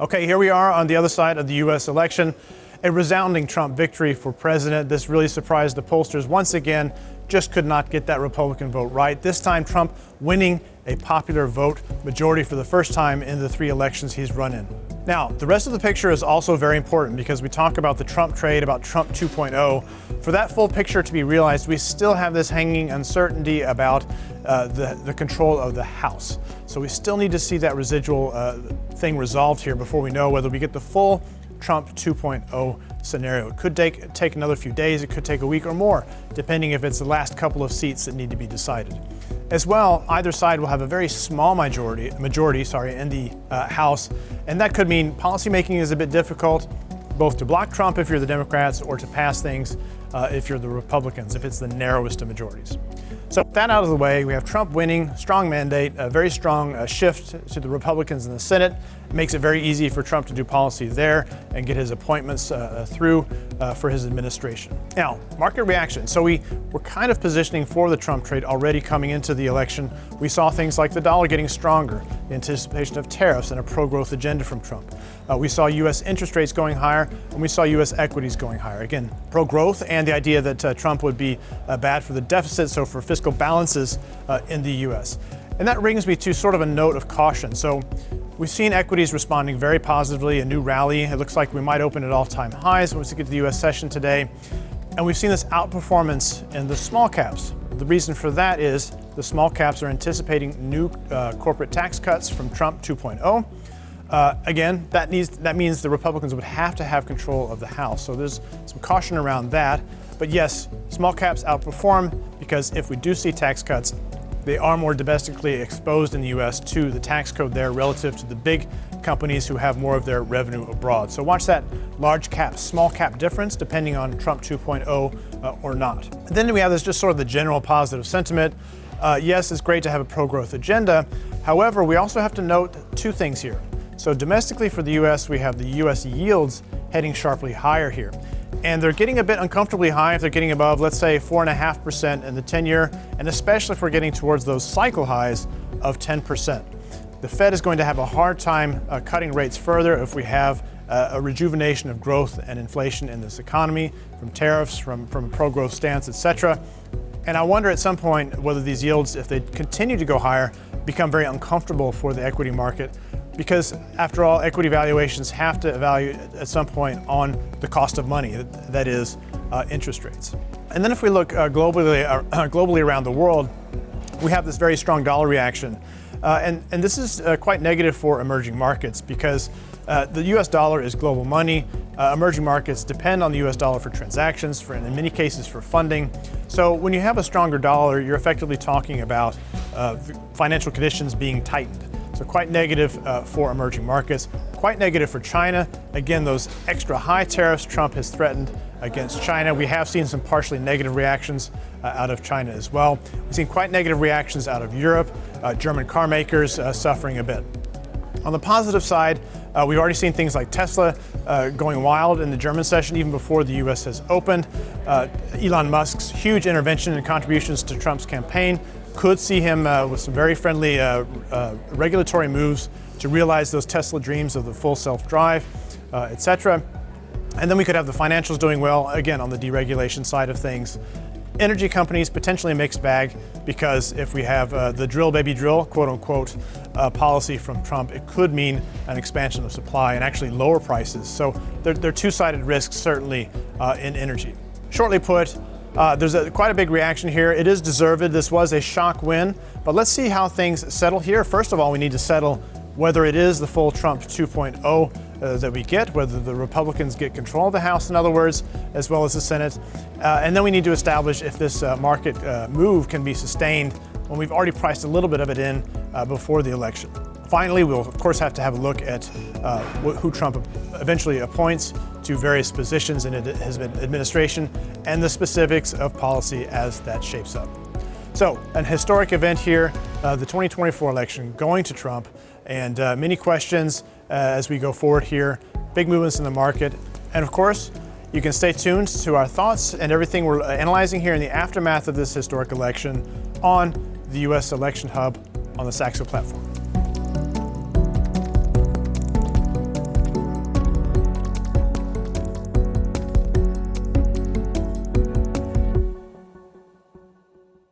Okay, here we are on the other side of the U.S. election. A resounding Trump victory for president. This really surprised the pollsters once again. Just could not get that Republican vote right. This time, Trump winning a popular vote majority for the first time in the 3 elections he's run in. Now, the rest of the picture is also very important because we talk about the Trump trade, about Trump 2.0. For that full picture to be realized, we still have this hanging uncertainty about the control of the House. So we still need to see that residual thing resolved here before we know whether we get the full Trump 2.0 scenario. It could take another few days, it could take a week or more, depending if it's the last couple of seats that need to be decided. As well, either side will have a very small majority in the House, and that could mean policymaking is a bit difficult, both to block Trump if you're the Democrats or to pass things if you're the Republicans, if it's the narrowest of majorities. So with that out of the way, we have Trump winning, strong mandate, a very strong shift to the Republicans in the Senate. It makes it very easy for Trump to do policy there and get his appointments through for his administration. Now, market reaction. So we were kind of positioning for the Trump trade already coming into the election. We saw things like the dollar getting stronger, the anticipation of tariffs and a pro-growth agenda from Trump. We saw U.S. interest rates going higher, and we saw U.S. equities going higher. Again, pro-growth and the idea that Trump would be bad for the deficit, so for fiscal balances in the U.S. And that brings me to sort of a note of caution. So we've seen equities responding very positively, a new rally. It looks like we might open at all-time highs once we get to the U.S. session today. And we've seen this outperformance in the small caps. The reason for that is the small caps are anticipating new corporate tax cuts from Trump 2.0. Again, that means the Republicans would have to have control of the House. So there's some caution around that. But yes, small caps outperform because if we do see tax cuts, they are more domestically exposed in the U.S. to the tax code there relative to the big companies who have more of their revenue abroad. So watch that large cap, small cap difference depending on Trump 2.0 or not. And then we have this just sort of the general positive sentiment. Yes, it's great to have a pro-growth agenda. However, we also have to note 2 things here. So domestically for the U.S., we have the U.S. yields heading sharply higher here. And they're getting a bit uncomfortably high if they're getting above, let's say, 4.5% in the 10-year, and especially if we're getting towards those cycle highs of 10%. The Fed is going to have a hard time cutting rates further if we have a rejuvenation of growth and inflation in this economy, from tariffs, from a pro-growth stance, etc. And I wonder at some point whether these yields, if they continue to go higher, become very uncomfortable for the equity market. Because after all, equity valuations have to evaluate at some point on the cost of money, that is interest rates. And then if we look globally around the world, we have this very strong dollar reaction. And this is quite negative for emerging markets because the US dollar is global money. Emerging markets depend on the US dollar for transactions, in many cases for funding. So when you have a stronger dollar, you're effectively talking about financial conditions being tightened. So quite negative for emerging markets, quite negative for China. Again, those extra high tariffs Trump has threatened against China. We have seen some partially negative reactions out of China as well. We've seen quite negative reactions out of Europe, German car makers suffering a bit. On the positive side, we've already seen things like Tesla going wild in the German session even before the U.S. has opened. Elon Musk's huge intervention and contributions to Trump's campaign could see him with some very friendly regulatory moves to realize those Tesla dreams of the full self-drive, etc. And then we could have the financials doing well, again, on the deregulation side of things. Energy companies, potentially a mixed bag, because if we have the drill baby drill, quote unquote, policy from Trump, it could mean an expansion of supply and actually lower prices. So there are 2-sided risks, certainly, in energy. Shortly put, there's quite a big reaction here. It is deserved. This was a shock win, but let's see how things settle here. First of all, we need to settle whether it is the full Trump 2.0 that we get, whether the Republicans get control of the House, in other words, as well as the Senate. And then we need to establish if this market move can be sustained when we've already priced a little bit of it in before the election. Finally, we'll of course have to have a look at who Trump eventually appoints to various positions in his administration and the specifics of policy as that shapes up. So, an historic event here, the 2024 election going to Trump, and many questions as we go forward here, big movements in the market, and of course, you can stay tuned to our thoughts and everything we're analyzing here in the aftermath of this historic election on the U.S. Election Hub on the Saxo platform.